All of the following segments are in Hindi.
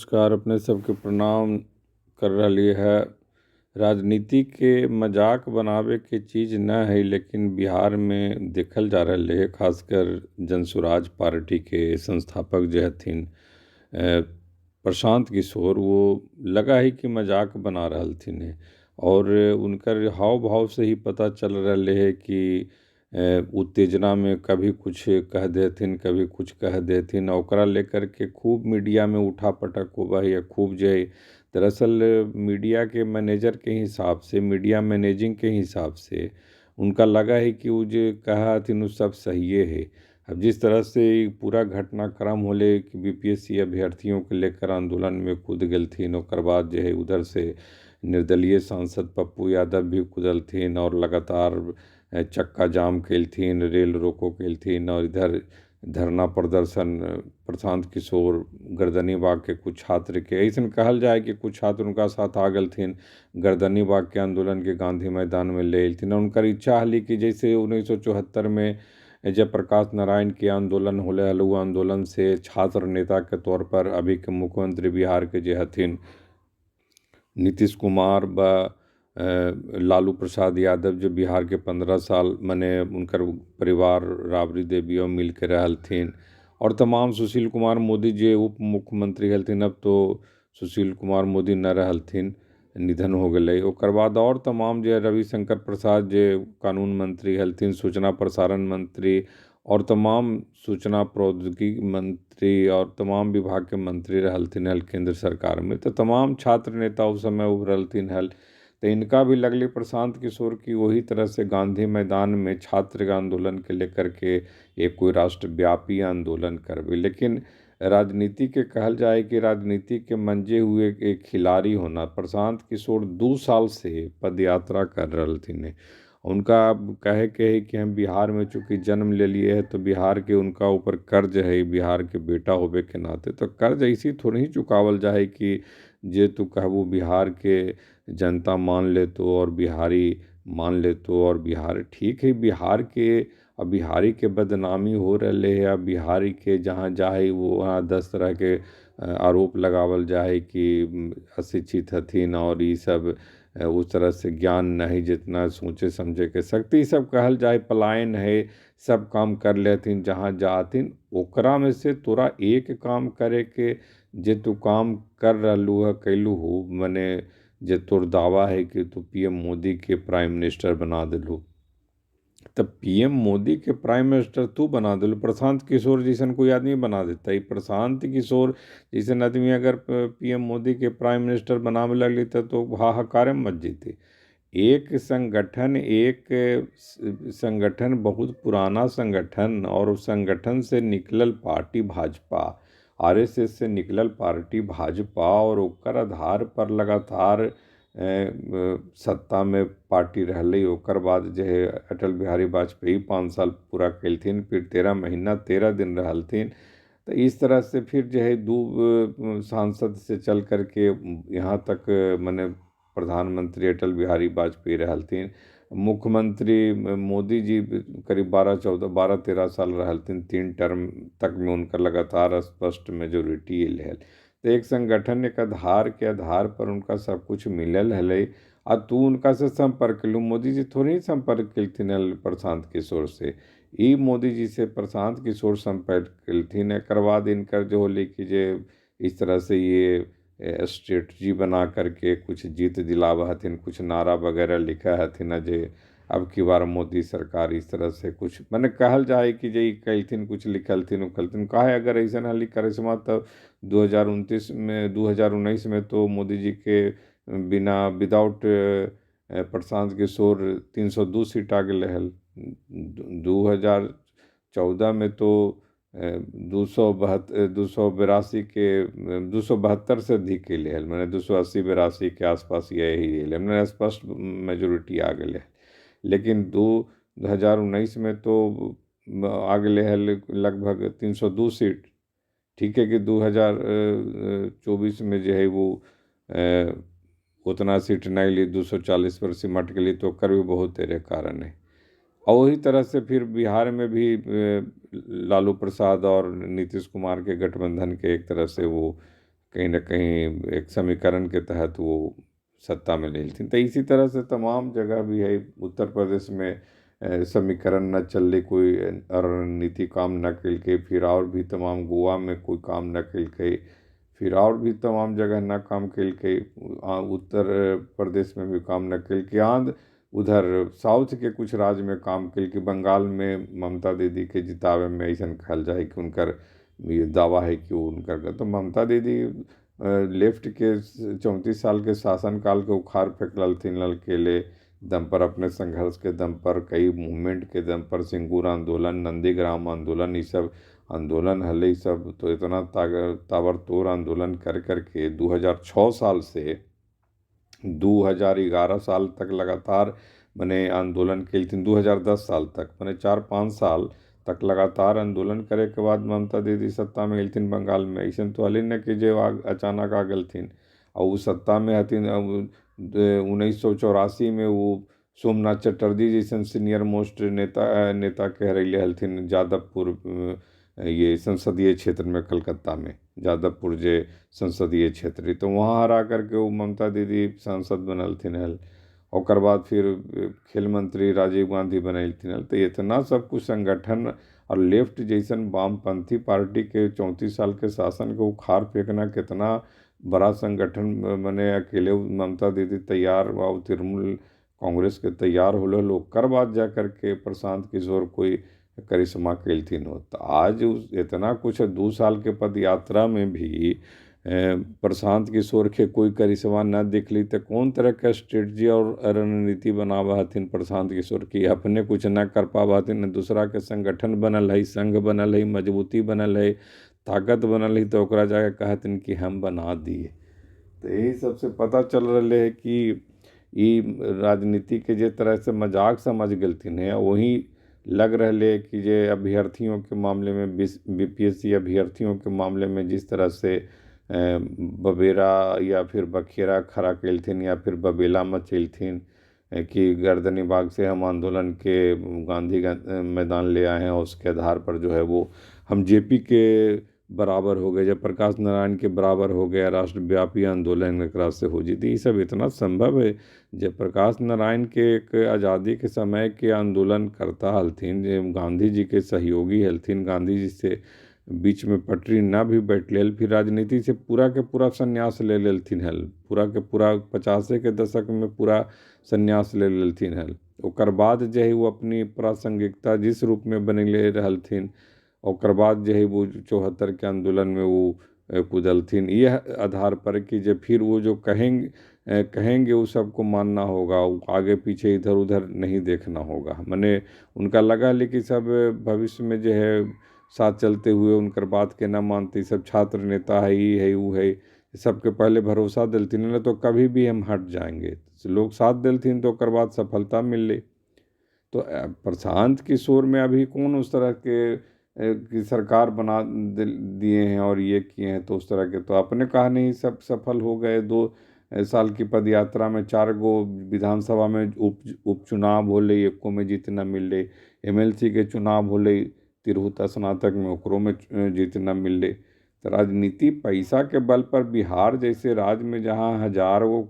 नमस्कार। अपने सबके प्रणाम कर रही है। राजनीति के मजाक बनावे के चीज़ न है, लेकिन बिहार में देखल जा रहा है, खासकर जनसुराज पार्टी के संस्थापक जो हथिन प्रशांत किशोर, वो लगा है कि मजाक बना रहल थिन। और उनकर हाव भाव से ही पता चल रहा है कि उत्तेजना में कभी कुछ कह देथिन, कभी कुछ कह देथिन, और ओकरा लेकर के खूब मीडिया में उठा पटक होबा है या खूब जो है। दरअसल मीडिया के मैनेजर के हिसाब से, मीडिया मैनेजिंग के हिसाब से उनका लगा है कि वो जो कहा थिन वो सब सही है। अब जिस तरह से पूरा घटनाक्रम होले कि बीपीएससी अभ्यर्थियों के लेकर आंदोलन में कूद गए थीन, और बाद जो है उधर से निर्दलीय सांसद पप्पू यादव भी कूदल थीन और लगातार चक्का जाम कैल थीन, रेल रोको कैल थीन, और इधर धरना प्रदर्शन प्रशांत किशोर गर्दनीबाग के कुछ छात्र के ऐसा कहल जाए कि कुछ छात्र उनका साथ आ गए थीन, गर्दनीबाग के आंदोलन के गांधी मैदान में ले थीन। उनकर इच्छा हली कि जैसे 1974 में जयप्रकाश नारायण के आंदोलन होले हल, उ आंदोलन से छात्र नेता के तौर पर अभी के मुख्यमंत्री बिहार के जे हथिन नीतीश कुमार व लालू प्रसाद यादव, जो बिहार के 15 साल मने उनकर परिवार राबड़ी देवी और मिल के रहलथिन, और तमाम सुशील कुमार मोदी जे उप मुख्यमंत्री हलथिन, अब तो सुशील कुमार मोदी न रहलथिन, निधन हो गए। ओकर बाद और तमाम जो रविशंकर प्रसाद जे कानून मंत्री हलथिन, सूचना प्रसारण मंत्री, और तमाम सूचना प्रौद्योगिकी मंत्री और तमाम विभाग के मंत्री रहलथिन हल केंद्र सरकार में। तो तमाम छात्र नेता उस समय उभरलथिन हल। तो इनका भी लगली प्रशांत किशोर की वही तरह से गांधी मैदान में छात्र आंदोलन के लेकर के एक कोई राष्ट्रव्यापी आंदोलन करवे। लेकिन राजनीति के कहल जाए कि राजनीति के मंजे हुए एक खिलाड़ी होना, प्रशांत किशोर 2 साल से पद यात्रा कर रहे थे। उनका अब कहे के है कि हम बिहार में चूँकि जन्म ले लिए हैं, तो बिहार के उनका ऊपर कर्ज है, बिहार के बेटा होबे के नाते। तो कर्ज ऐसी थोड़ी ही चुकावल जाए कि जे तू कहबू बिहार के जनता मान ले तो और बिहारी मान ले तो, और बिहार ठीक है। बिहार के अब बिहारी के बदनामी हो रहे है। अब बिहारी के जहाँ जाए वो वहाँ 10 तरह के आरोप लगावल जाए कि अशिक्षित हथिन और ये सब उस तरह से ज्ञान नहीं, जितना सोचे समझे के शक्ति, सब कहल जाए पलायन है, सब काम कर लेथिन जहाँ जाथिन। ओकरा में से तोरा एक काम करे के जे तू काम कर रहलू है, कैलू हो, मने जे तोर दावा है कि तू पीएम मोदी के प्राइम मिनिस्टर बना दिलू, तब पीएम मोदी के प्राइम मिनिस्टर तू बना दिलू। प्रशांत किशोर जैसन कोई आदमी बना देता है? प्रशांत किशोर जैसन आदमी अगर पीएम मोदी के प्राइम मिनिस्टर बनावे लगली तो हाहाकार मच जीते। एक संगठन, संगठन बहुत पुराना संगठन, और उस संगठन से निकलल पार्टी भाजपा, आरएसएस से निकलल पार्टी भाजपा, और ओकर आधार पर लगातार सत्ता में पार्टी रहले। ओकर बाद जो है अटल बिहारी वाजपेयी 5 साल पूरा कैलथिन, फिर 13 महीना 13 दिन रहलथिन। तो इस तरह से फिर जो है दो सांसद से चल करके यहाँ तक मने प्रधानमंत्री अटल बिहारी वाजपेयी रहलथिन। मुख्यमंत्री मोदी जी करीब 12-13 साल रहलथिन, 3 टर्म तक में उनका लगातार स्पष्ट मेजोरिटी रहल। तो एक संगठन एक आधार के आधार पर उनका सब कुछ मिलल है। आ तू उनका से संपर्क लू, मोदी जी थोड़ी ही संपर्क कलथिन प्रशांत किशोर से, ई मोदी जी से प्रशांत किशोर संपर्क कलथिन। एक बाद इनकर जो होली कि जे इस तरह से ये स्ट्रेटजी बना करके कुछ जीत दिलावा हथिन, कुछ नारा वगैरह लिखा हथिन जे अब की बार मोदी सरकार, इस तरह से कुछ मैंने कहल जाए कि जे कहलथिन कुछ लिखलथिन उखलथिन काहे। अगर ऐसा हली करिश्मा तब 2019 में तो मोदी जी के बिना विदाउट प्रशांत किशोर 302 सीट आ गए हल। 2014 में तो 282 के 272 से अधिक के लिए मैंने 280-82 के आसपास यही मैंने स्पष्ट मेजोरिटी आ गए है। लेकिन 2019 में तो आ गए है लगभग 302 सीट। ठीक है कि 2024 में जो है वो उतना सीट नहीं ली, 240 पर सिमट गई, तो कर भी बहुत तेरे कारण है। और वही तरह से फिर बिहार में भी लालू प्रसाद और नीतीश कुमार के गठबंधन के एक तरह से वो कहीं न कहीं एक समीकरण के तहत वो सत्ता में नहीं थी। तो इसी तरह से तमाम जगह भी है उत्तर प्रदेश में समीकरण न चलने कोई रणनीति काम न कल के, फिर और भी तमाम गोवा में कोई काम न कल के, फिर और भी तमाम जगह न काम कल के, उत्तर प्रदेश में भी काम न कल के, आंध्र उधर साउथ के कुछ राज्य में काम कल के, बंगाल में ममता दीदी के जितावे में ऐसा कहल जाए कि उनकर ये दावा है कि वो उनकर, तो ममता दीदी लेफ्ट के 34 साल के शासनकाल के उखाड़ फेंक ललथिन अकेले दम पर, अपने संघर्ष के दम पर, कई मूवमेंट के दम पर, सिंगूर आंदोलन, नंदीग्राम आंदोलन, ये सब आंदोलन हले ही सब, तो इतना ताबड़तोड़ आंदोलन कर करके 2006 साल से 2011 साल तक लगातार मैंने आंदोलन के थी, 2010 साल तक मैंने 4-5 साल तक लगातार आंदोलन करे के बाद ममता दीदी सत्ता में गलथिन बंगाल में। ऐसा तो हाली न कि जो अचानक आ गलथिन और वो सत्ता में हथिन। 1984 में वो सोमनाथ चटर्जी जैसन सीनियर मोस्ट नेता कह रही हलथिन जादवपुर, ये संसदीय क्षेत्र में, कलकत्ता में जादवपुर जे संसदीय क्षेत्र, तो वहाँ हरा करके वो ममता दीदी सांसद बनलथिन हल। और बाद फिर खेल मंत्री राजीव गांधी बनलथिन हल। तो इतना सब कुछ संगठन और लेफ्ट जैसन वामपंथी पार्टी के 34 साल के शासन को उखाड़ फेंकना कितना बड़ा संगठन बने, अकेले ममता दीदी तैयार व तृणमूल कांग्रेस के तैयार होलो लोग कर बाद जा करके प्रशांत किशोर कोई करिश्मा कैलथिन हो। तो आज इतना कुछ 2 साल के पद यात्रा में भी प्रशांत किशोर के कोई करिश्मा न दिखली, तो कौन तरह का स्ट्रेटजी और रणनीति बनावा हथिन प्रशांत किशोर की, अपने कुछ न कर पावा हथिन, न दूसरा के संगठन बनल है, संघ बनल है, मजबूती बनल है, ताकत बनल है, तो ओकरा जाके कहथिन कि हम बना दिए। तो यही सबसे पता चल रहा है कि ई राजनीति के जे तरह से मजाक समझ गलथिन है, वही लग रहे कि जे अभ्यर्थियों के मामले में बीपीएससी अभ्यर्थियों के मामले में जिस तरह से बबेरा या फिर बखेरा खड़ा कैलथिन या फिर बबेला मचेलथिन कि गर्दनी बाग से हम आंदोलन के गांधी मैदान ले आए हैं, और उसके आधार पर जो है वो हम जेपी के बराबर हो गए, जब प्रकाश नारायण के बराबर हो गया, राष्ट्रव्यापी आंदोलन एक से हो जीती। ये सब इतना संभव है जब प्रकाश नारायण के एक आज़ादी के समय के आंदोलन करता हलथिन, जब गांधी जी के सहयोगी हलथिन, गांधी जी से बीच में पटरी ना भी बैठ लेल, फिर राजनीति से पूरा के पूरा संन्यास ले लेलथिन हल, पूरा के पूरा 50 के दशक में पूरा संन्यास ले लेलथिन हल। ओकर बाद जो है वो अपनी प्रासंगिकता जिस रूप में बनले रहलथिन, और बाद जो है वो 74 के आंदोलन में वो कूदलथिन, यह आधार पर कि जब फिर वो जो कहेंगे वो सबको मानना होगा, वो आगे पीछे इधर उधर नहीं देखना होगा। मैंने उनका लगा लेकिन सब भविष्य में जो है साथ चलते हुए उनकर बात के ना मानते, सब छात्र नेता है, ये है वो है, सबके पहले भरोसा दिलथिन न तो कभी भी हम हट जाएंगे, लोग साथ दिलथिन तो ओकर बाद सफलता मिले। तो प्रशांत किशोर में अभी कौन उस तरह के की सरकार बना दिए हैं और ये किए हैं, तो उस तरह के तो अपने कहानी ही सब सफल हो गए। 2 साल की पद यात्रा में 4 गो विधानसभा में उपचुनाव होले, एको में जीत न मिले, एमएलसी के चुनाव होले तिरहुत स्नातक में, ओकरों में जीत न मिले। तो राजनीति पैसा के बल पर बिहार जैसे राज्य में जहाँ हजारों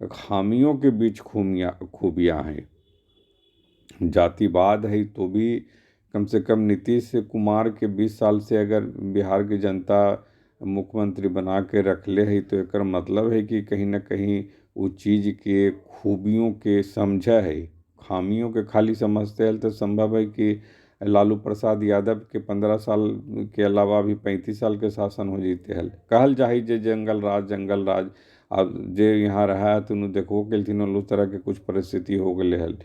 खामियों के बीच खूबियाँ हैं, जातिवाद है, तो भी कम से कम नीतीश कुमार के 20 साल से अगर बिहार की जनता मुख्यमंत्री बना के रख ले है, तो एकर मतलब है कि कहीं ना कहीं वो चीज़ के खूबियों के समझा है, खामियों के खाली समझते हैं। तो संभव है कि लालू प्रसाद यादव के 15 साल के अलावा भी 35 साल के शासन हो जीते हल। कहल जाए जे जंगल राज अब जे यहाँ रहा है, तो देखो के उस तरह के कुछ परिस्थिति हो गए हल।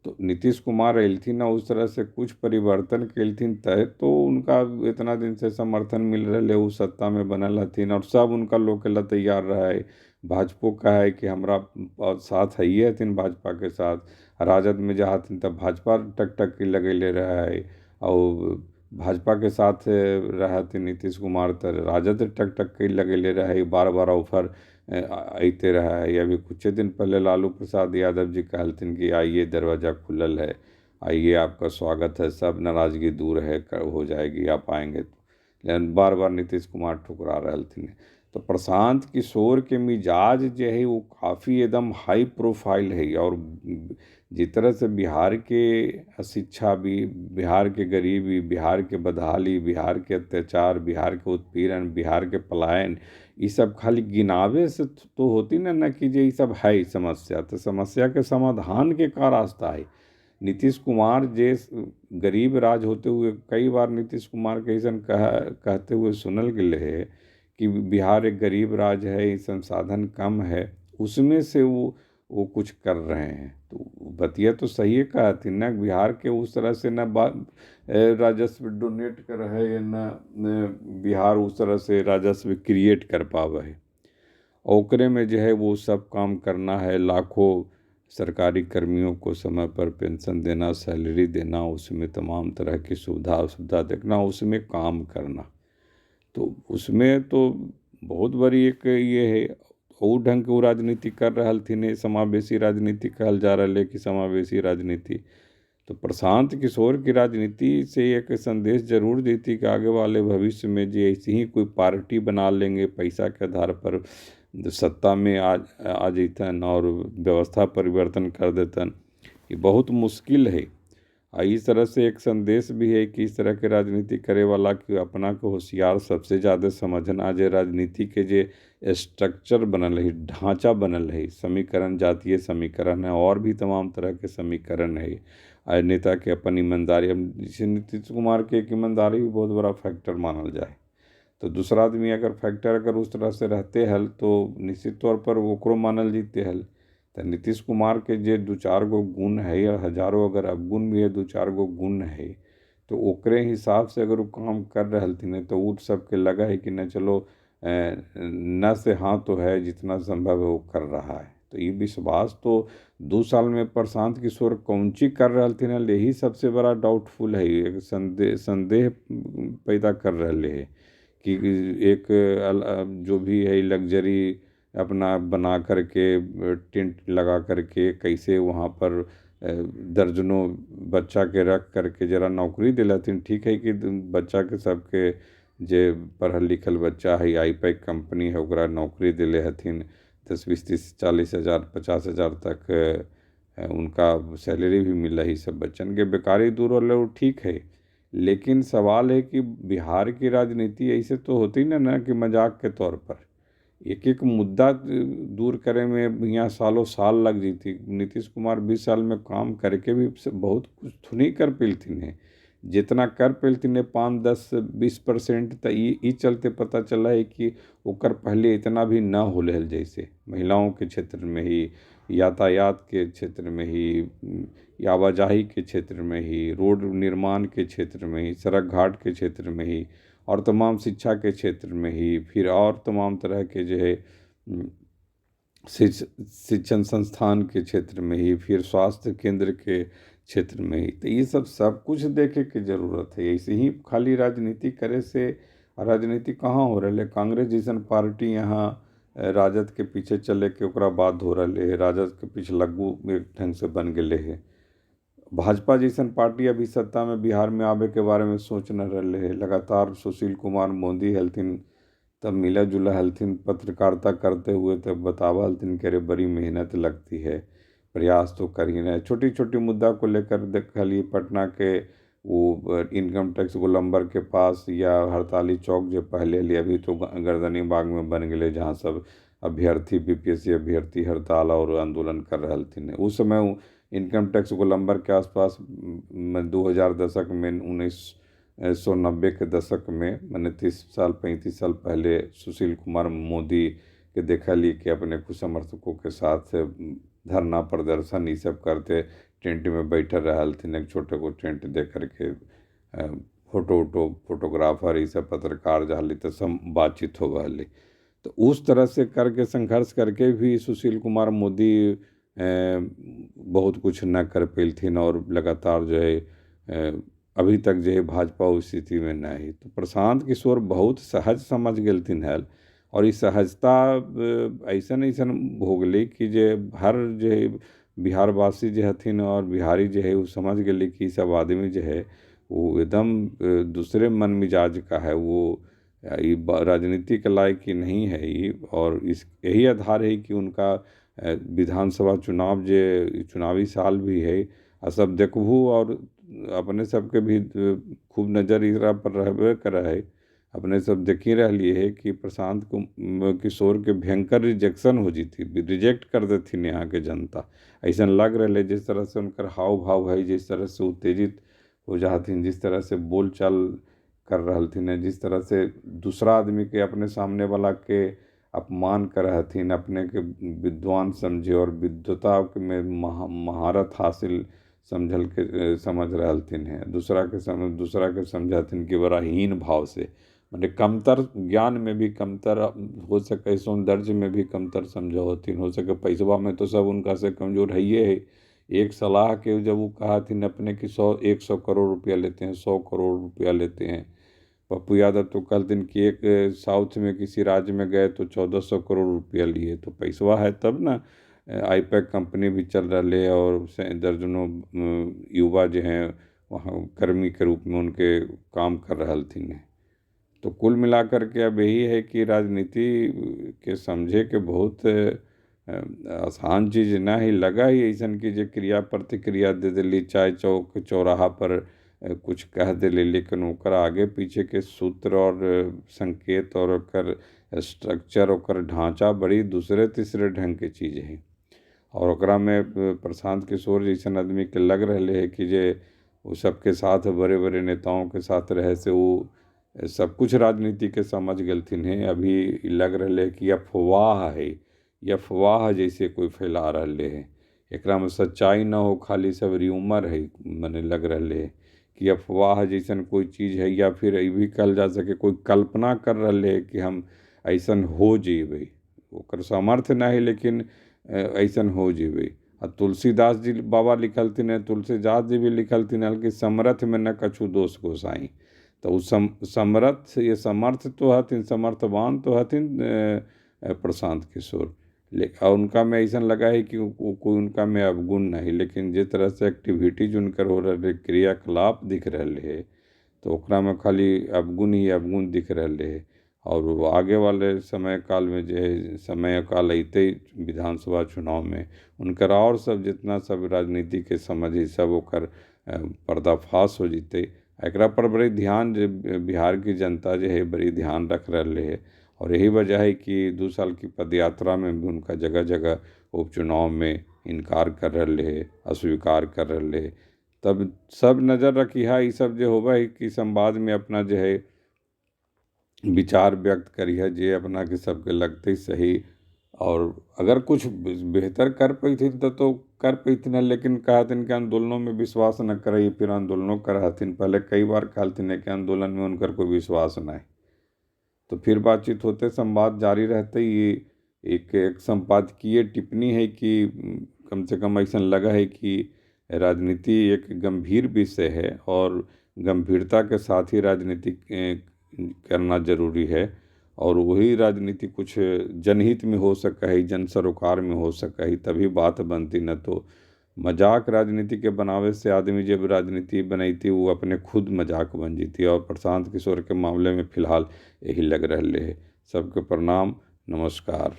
तो नीतीश कुमार अयलथिन ना उस तरह से कुछ परिवर्तन कैलथिन, तय तो उनका इतना दिन से समर्थन मिल रहे, वो सत्ता में बनल हथिन और सब उनका लोग के लिए तैयार रहा है। भाजपा का है कि हमरा साथ है ही हथिन, भाजपा के साथ राजद में जा हथिन तब भाजपा टक टक की लगेले रहा है, और भाजपा के साथ रहा थे नीतीश कुमार तो राजद टक टक के लगेले रहा है, बार बार ऑफर आते रहा है। अभी कुछ दिन पहले लालू प्रसाद यादव जी कहलथिन कि आइए दरवाज़ा खुलल है, आइए आपका स्वागत है, सब नाराज़गी दूर है हो जाएगी, आप आएंगे तो। लेकिन बार बार नीतीश कुमार ठुकरा रहलथिन। तो प्रशांत किशोर के मिजाज जो है वो काफ़ी एकदम हाई प्रोफाइल है। और जिस तरह से बिहार के अशिक्षा भी, बिहार के गरीबी, बिहार के बदहाली, बिहार के अत्याचार, बिहार के उत्पीड़न, बिहार के पलायन, ये सब खाली गिनावे से तो होती ना कि ये सब है ही समस्या। तो समस्या के समाधान के का रास्ता है। नीतीश कुमार जे गरीब राज होते हुए कई बार नीतीश कुमार के ऐसा कहते हुए सुनल गेले है कि बिहार एक गरीब राज है, संसाधन कम है, उसमें से वो कुछ कर रहे हैं। तो बतिया तो सही है कहा थी ना, बिहार के उस तरह से न राजस्व डोनेट कर है, न बिहार उस तरह से राजस्व क्रिएट कर पावा है। ओकरे में जो है वो सब काम करना है, लाखों सरकारी कर्मियों को समय पर पेंशन देना, सैलरी देना, उसमें तमाम तरह की सुविधा देखना, उसमें काम करना। तो उसमें तो बहुत बड़ी एक ये है। और ढंग के वो राजनीति कर रहा थी, समावेशी राजनीति कहल जा रहा है कि समावेशी राजनीति। तो प्रशांत किशोर की राजनीति से एक संदेश जरूर देती कि आगे वाले भविष्य में जो ऐसी ही कोई पार्टी बना लेंगे, पैसा के आधार पर सत्ता में आ जैतन और व्यवस्था परिवर्तन कर देतन, ये बहुत मुश्किल है। इस तरह से एक संदेश भी है कि इस तरह के राजनीति करे वाला के अपना के होशियार सबसे ज़्यादा समझना। जे राजनीति के जे स्ट्रक्चर बनल है, ढांचा बनल है, समीकरण, जातीय समीकरण है और भी तमाम तरह के समीकरण है। नेता के अपन ईमानदारी, अब जैसे नीतीश कुमार के एक ईमानदारी भी बहुत बड़ा फैक्टर मानल जाए। तो दूसरा आदमी अगर फैक्टर अगर उस तरह से रहते हल तो निश्चित तौर पर ओकरो मानल जीते हल। तो नीतीश कुमार के जे दो चार गो गुण है, या हजारों अगर अवगुण भी है, दो चार गो गुण है, तो ओकरे हिसाब से अगर वो काम कर रहे थे तो उठ सबके लगा है कि न चलो न से हाँ तो है, जितना संभव है वो कर रहा है। तो ये विश्वास तो 2 साल में प्रशांत किशोर कौन चीज कर रहे थे ना, यही सबसे बड़ा डाउटफुल है। एक संदेह पैदा कर रहे है कि एक जो भी है लग्जरी अपना बना करके, टेंट लगा करके कैसे वहाँ पर दर्जनों बच्चा के रख करके जरा नौकरी दिलातीन। ठीक है कि बच्चा के सबके जे पढ़ल लिखल बच्चा है, आईपैक कंपनी है, ओकरा नौकरी दिले हथिन, 10, 20, 30, 40 हज़ार 50 हज़ार तक उनका सैलरी भी मिल रही। सब बच्चन के बेकारी दूर हो लो, ठीक है। लेकिन सवाल है कि बिहार की राजनीति ऐसे तो होती ना कि मजाक के तौर पर एक एक मुद्दा दूर करे में यहाँ सालों साल लग जाती। नीतीश कुमार 20 साल में काम करके भी बहुत कुछ तो नहीं कर पेलथिन है। जितना कर पेलथिन है 5, 10, 20% तो ये चलते पता चला है कि ओकर पहले इतना भी ना हो रहल। जैसे महिलाओं के क्षेत्र में ही, यातायात के क्षेत्र में ही, आवाजाही के क्षेत्र में ही, रोड निर्माण के क्षेत्र में ही, सड़क घाट के क्षेत्र में ही, और तमाम शिक्षा के क्षेत्र में ही, फिर और तमाम तरह के जो है शिक्षण संस्थान के क्षेत्र में ही, फिर स्वास्थ्य केंद्र के क्षेत्र में ही। तो ये सब कुछ देखे की जरूरत है। ऐसे ही खाली राजनीति करे से राजनीति कहाँ हो रहा है। कांग्रेस जैसन पार्टी यहाँ राजद के पीछे चले के ओकरा बाद हो रहा है, राजद के पीछे लग्गू एक ढंग से बन गए है। भाजपा जैसन पार्टी अभी सत्ता में बिहार में आवे के बारे में सोच न रहे है। लगातार सुशील कुमार मोदी हलथिन, तब मिला जुला हलथिन पत्रकारिता करते हुए, तब बतावा हलथिन कि अरे बड़ी मेहनत लगती है, प्रयास तो कर ही रहे। छोटी छोटी मुद्दा को लेकर देखलिए पटना के वो इनकम टैक्स गोलंबर के पास, या हड़ताली चौक जो पहले लिए, अभी तो गर्दनी बाग में बन गए, जहाँ सब अभ्यर्थी बीपीएससी अभ्यर्थी हड़ताल और आंदोलन कर रहे थे। उस समय इनकम टैक्स गोलंबर के आसपास में 2000 दशक में, 1990 के दशक में, मैंने 30 साल 35 साल पहले सुशील कुमार मोदी के देखा ली कि अपने कुछ समर्थकों के साथ धरना प्रदर्शन ये सब करते, टेंट में बैठे रहल थे, एक छोटे को टेंट दे करके फोटोग्राफर ये सब पत्रकार जहाँ तो सब बातचीत हो गई। तो उस तरह से करके संघर्ष करके भी सुशील कुमार मोदी बहुत कुछ न कर पेलथिन, और लगातार जो है अभी तक जो है भाजपा उस स्थिति में नहीं है। तो प्रशांत किशोर बहुत सहज समझ गेलथिन है, और इस सहजता ऐसा हो गई कि जे हर जो है बिहारवासी जो हथिन और बिहारी जो है वो समझ गए कि सब आदमी जो है वो एकदम दूसरे मन मिजाज का है। वो राजनीति के लायक ही नहीं है ये। और इस यही आधार है कि उनका विधानसभा चुनाव जे चुनावी साल भी है आ सब देखबू और अपने सबके भी खूब नज़र एकरा पर रहबे करे है। अपने सब देखी रही है कि किशोर के भयंकर रिजेक्शन हो जीती, रिजेक्ट कर देथिन यहाँ के जनता। ऐसा लग रहा है जिस तरह से उनकर हाव भाव है, जिस तरह से उत्तेजित हो जाथिन, जिस तरह से बोल चाल कर रहलथिन, जिस तरह से दूसरा आदमी के अपने सामने वाला के अपमान कर रहथिन, अपने के विद्वान समझे और विद्वता में महारत हासिल समझ रहलथिन है। दूसरा के समझाथिन कि बड़ा हीन भाव से, माने कमतर ज्ञान में भी कमतर, हो सके सौंदर्य में भी कमतर समझो होथिन, हो सके पैसवा में तो सब उनका से कमजोर है ये है। एक सलाह के जब वो कहा थी अपने कि 100 करोड़ रुपया लेते हैं, 100 करोड़ रुपया लेते हैं। पप्पू यादव तो कल दिन कि एक साउथ में किसी राज्य में गए तो 1400 करोड़ रुपया लिए, तो पैसवा है तब ना। आईपैक कंपनी भी चल रही है और दर्जनों युवा जो हैं वहाँ कर्मी के रूप में उनके काम कर रहलथिन। तो कुल मिलाकर के अब यही है कि राजनीति के समझे के बहुत आसान चीज़ ना ही लगा ही ऐसन की जो क्रिया प्रतिक्रिया दे दिली, चाय चौक चौराहा पर कुछ कह दिली, लेकिन ओकर आगे पीछे के सूत्र और संकेत और ओकर स्ट्रक्चर ओकर ढांचा बड़ी दूसरे तीसरे ढंग के चीज़ है। और ओकरा में प्रशांत किशोर जैसन आदमी के लग रहे है कि जे वो सबके साथ बड़े बड़े नेताओं के साथ रहे से वो सब कुछ राजनीति के समझ गलथिन है। अभी लग रहे है कि अफवाह है, ये अफवाह जैसे कोई फैला रहे है, एकरा में सच्चाई न हो, खाली सब र्यूमर है। मने लग रहे है कि अफवाह जैसन कोई चीज़ है, या फिर ये भी कहल जा सके कोई कल्पना कर रहे है कि हम ऐसन हो जेबे, ओकर सामर्थ्य ना है लेकिन ऐसन हो जेबे। आ तुलसीदास जी बाबा लिखलथिन है, तुलसीदास जी भी लिखलथिन कि समर्थ में न कछु दोष गोसाई। तो उस समर्थ ये समर्थ तो हथिन, समर्थवान तो हथिन प्रशांत किशोर, और उनका में ऐसा लगा है कि कोई उनका में अवगुण नहीं, लेकिन जिस तरह से एक्टिविटीज उनकर हो रहे, क्रियाकलाप दिख रहे है, तो ओकरा में खाली अवगुण ही अवगुण दिख रहे है। और वो आगे वाले समय काल में जो है, समय काल अइते विधानसभा चुनाव में उनकर और सब जितना सब राजनीति के समझ है सब ओकर पर्दाफाश हो जीते। एकरा पर बड़ी ध्यान बिहार की जनता जो है बड़ी ध्यान रख रहे है। और यही वजह है कि 2 साल की पदयात्रा में भी उनका जगह जगह उपचुनाव में इनकार कर रहे है, अस्वीकार कर रहे है। तब सब नज़र रखी है ये सब जो होगा कि संवाद में अपना जो है विचार व्यक्त करी है, जे अपना के सबके लगते सही। और अगर कुछ बेहतर कर पैथिन तो कर पैथिन, लेकिन कहथिन कि आंदोलनों में विश्वास न करे, फिर आंदोलनों करथिन। पहले कई बार कहलथिन कि आंदोलन में उनकर कोई विश्वास नहीं। तो फिर बातचीत होते संवाद जारी रहते ये एक संपादकीय टिप्पणी है कि कम से कम ऐसा लगा है कि राजनीति एक गंभीर विषय है और गंभीरता के साथ ही राजनीति करना जरूरी है। और वही राजनीति कुछ जनहित में हो सका है, जन सरोकार में हो सका है, तभी बात बनती। न तो मजाक राजनीति के बनावे से आदमी जब राजनीति बनैती वो अपने खुद मजाक बन जीती। और प्रशांत किशोर के मामले में फ़िलहाल यही लग रहे है। सबके प्रणाम, नमस्कार।